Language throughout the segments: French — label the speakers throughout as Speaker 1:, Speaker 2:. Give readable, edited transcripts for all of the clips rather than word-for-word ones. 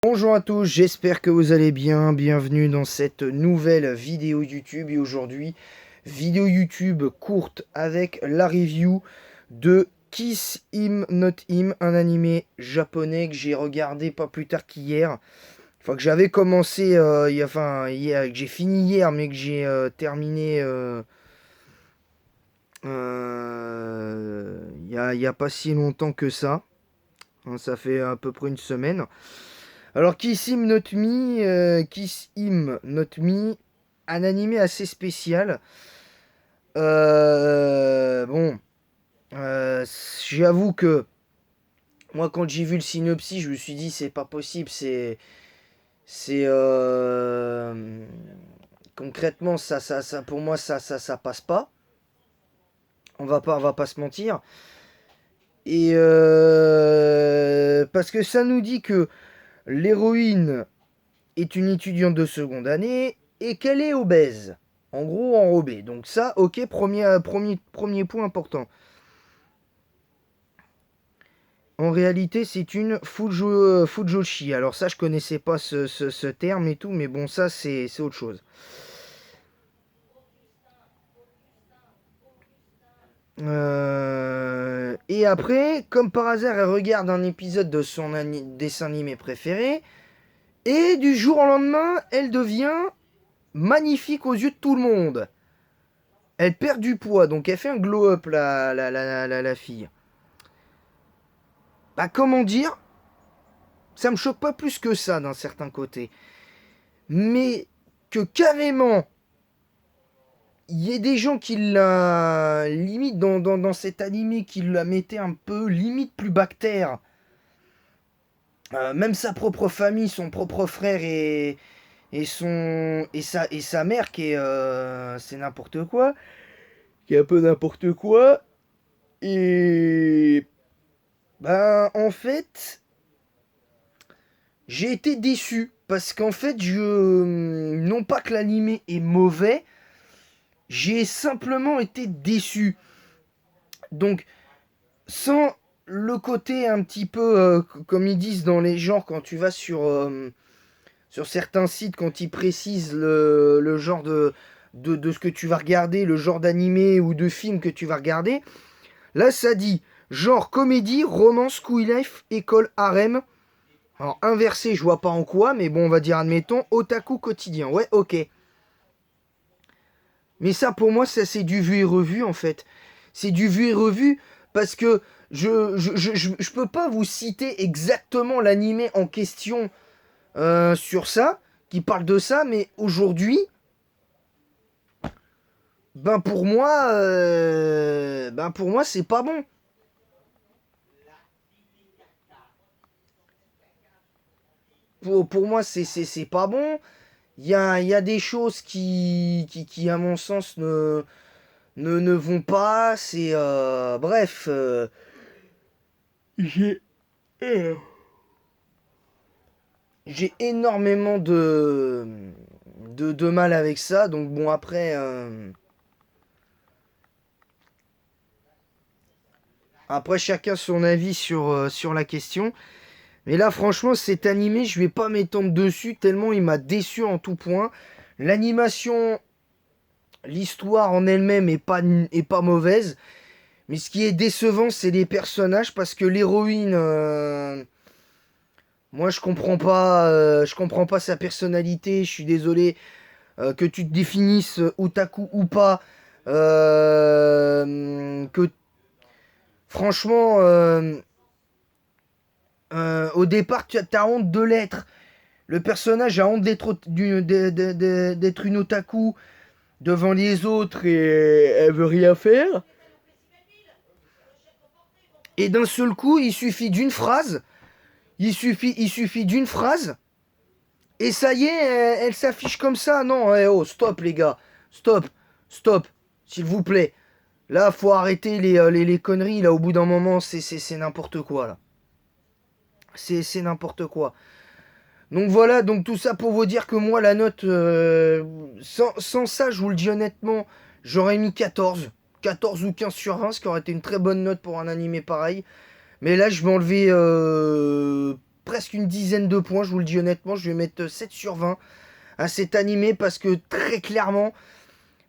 Speaker 1: Bonjour à tous, j'espère que vous allez bien. Bienvenue dans cette nouvelle vidéo YouTube. Et aujourd'hui, vidéo YouTube courte avec la review de Kiss Him Not Him, un animé japonais que j'ai regardé pas plus tard qu'hier. Enfin, que j'avais commencé, que j'ai fini hier, mais que j'ai terminé il y a pas si longtemps que ça. Hein, ça fait à peu près une semaine. Alors, Kiss Him Not Me, un animé assez spécial. Bon, j'avoue que moi, quand j'ai vu le synopsis, je me suis dit, c'est pas possible, c'est concrètement, pour moi, ça passe pas. On va pas se mentir. Et parce que ça nous dit que l'héroïne est une étudiante de seconde année et qu'elle est obèse. En gros, enrobée. Donc ça, ok, premier point important. En réalité, c'est une fujoshi. Alors ça, je connaissais pas ce terme et tout, mais bon, ça, c'est autre chose. Et après, comme par hasard, elle regarde un épisode de son dessin animé préféré. Et du jour au lendemain, elle devient magnifique aux yeux de tout le monde. Elle perd du poids, donc elle fait un glow-up, la fille. Bah, comment dire, ça me choque pas plus que ça d'un certain côté. Mais que carrément, il y ait des gens qui la limite dans cet animé, qui la mettaient un peu limite plus bactère. Même sa propre famille, son propre frère et sa mère qui est c'est n'importe quoi, qui est un peu n'importe quoi. Et ben en fait, j'ai été déçu parce qu'en fait, non pas que l'animé est mauvais, j'ai simplement été déçu. Donc, sans le côté un petit peu, comme ils disent dans les genres, quand tu vas sur certains sites, quand ils précisent le genre de ce que tu vas regarder, le genre d'animé ou de film que tu vas regarder, là, ça dit genre comédie, romance, school life, école, harem. Alors, inversé, je vois pas en quoi, mais bon, on va dire, admettons, otaku quotidien. Ouais, ok. Mais ça, pour moi, ça, c'est du vu et revu, en fait. C'est du vu et revu parce que je peux pas vous citer exactement l'animé en question sur ça, qui parle de ça, mais aujourd'hui, ben pour moi, c'est pas bon. Pour moi, c'est pas bon. Il y a des choses qui, à mon sens, ne vont pas. C'est. Bref. J'ai euh, j'ai énormément de mal avec ça. Donc, bon, après. Après, chacun son avis sur la question. Mais là, franchement, cet animé, je vais pas m'étendre dessus tellement il m'a déçu en tout point. L'animation, l'histoire en elle-même est pas mauvaise. Mais ce qui est décevant, c'est les personnages parce que l'héroïne, moi je comprends pas sa personnalité. Je suis désolé que tu te définisses otaku ou pas, que franchement, au départ tu as honte de l'être. Le personnage a honte d'être une otaku devant les autres et elle veut rien faire. Et d'un seul coup, il suffit d'une phrase. Il suffit d'une phrase. Et ça y est, elle s'affiche comme ça. Non, oh, stop les gars. Stop. Stop. S'il vous plaît. Là, faut arrêter les conneries. Là, au bout d'un moment, c'est n'importe quoi. Là. C'est n'importe quoi. Donc voilà, donc tout ça pour vous dire que moi, la note, sans ça, je vous le dis honnêtement, j'aurais mis 14. 14 ou 15 sur 20, ce qui aurait été une très bonne note pour un animé pareil. Mais là, je vais enlever presque une dizaine de points, je vous le dis honnêtement. Je vais mettre 7 sur 20 à cet animé parce que très clairement,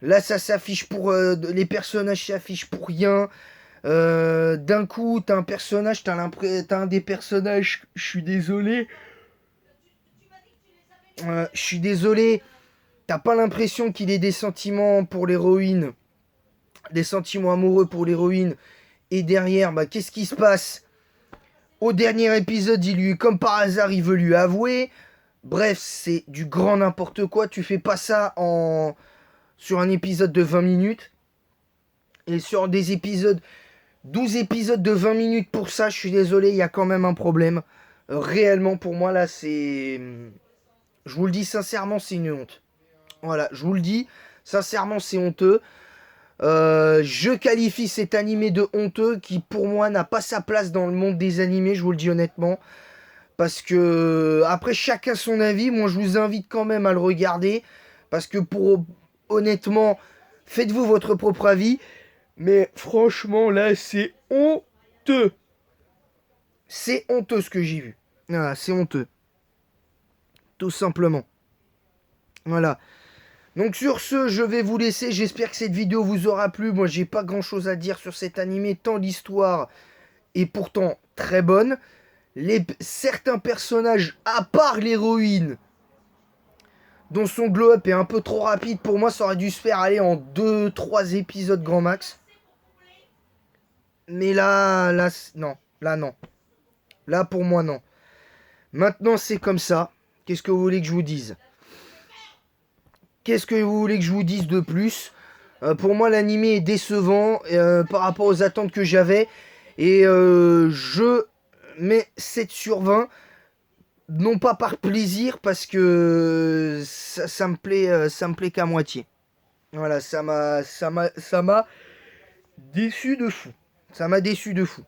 Speaker 1: là ça s'affiche pour... les personnages s'affichent pour rien. D'un coup, t'as un personnage, t'as un des personnages, je suis désolé. Je suis désolé, t'as pas l'impression qu'il ait des sentiments pour l'héroïne, des sentiments amoureux pour l'héroïne. Et derrière, bah, qu'est-ce qui se passe? Au dernier épisode, comme par hasard, il veut lui avouer. Bref, c'est du grand n'importe quoi. Tu fais pas ça sur un épisode de 20 minutes. Et sur des épisodes, 12 épisodes de 20 minutes pour ça, je suis désolé, il y a quand même un problème. Réellement, pour moi, là, c'est... Je vous le dis sincèrement, c'est une honte. Voilà, je vous le dis, sincèrement, c'est honteux. Je qualifie cet animé de honteux qui, pour moi, n'a pas sa place dans le monde des animés, je vous le dis honnêtement. Parce que, après, chacun son avis. Moi, je vous invite quand même à le regarder. Parce que, honnêtement, faites-vous votre propre avis. Mais franchement, là, c'est honteux. C'est honteux ce que j'ai vu. Voilà, c'est honteux. Tout simplement. Voilà. Donc sur ce, je vais vous laisser. J'espère que cette vidéo vous aura plu. Moi, j'ai pas grand chose à dire sur cet animé, tant l'histoire est pourtant très bonne. Certains personnages, à part l'héroïne, dont son glow-up est un peu trop rapide, pour moi, ça aurait dû se faire aller en 2-3 épisodes grand max. Mais là, non. Là, non. Là, pour moi, non. Maintenant, c'est comme ça. Qu'est-ce que vous voulez que je vous dise? Qu'est-ce que vous voulez que je vous dise de plus? Pour moi, l'animé est décevant par rapport aux attentes que j'avais. Et je mets 7 sur 20. Non pas par plaisir, parce que ça me plaît qu'à moitié. Voilà, ça m'a déçu de fou. Ça m'a déçu de fou.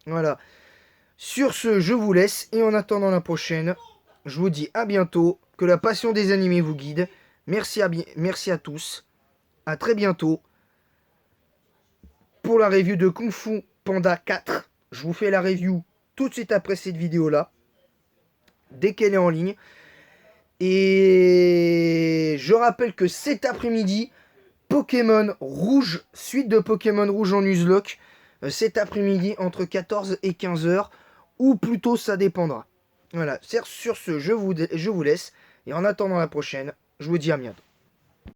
Speaker 1: Voilà. Sur ce, je vous laisse. Et en attendant la prochaine, je vous dis à bientôt. Que la passion des animés vous guide. Merci à tous. À très bientôt. Pour la review de Kung Fu Panda 4. Je vous fais la review tout de suite après cette vidéo-là. Dès qu'elle est en ligne. Et je rappelle que cet après-midi, Pokémon Rouge, suite de Pokémon Rouge en Nuzlocke, cet après-midi entre 14 et 15 heures, ou plutôt ça dépendra. Voilà, sur ce, je vous laisse, et en attendant la prochaine, je vous dis à bientôt.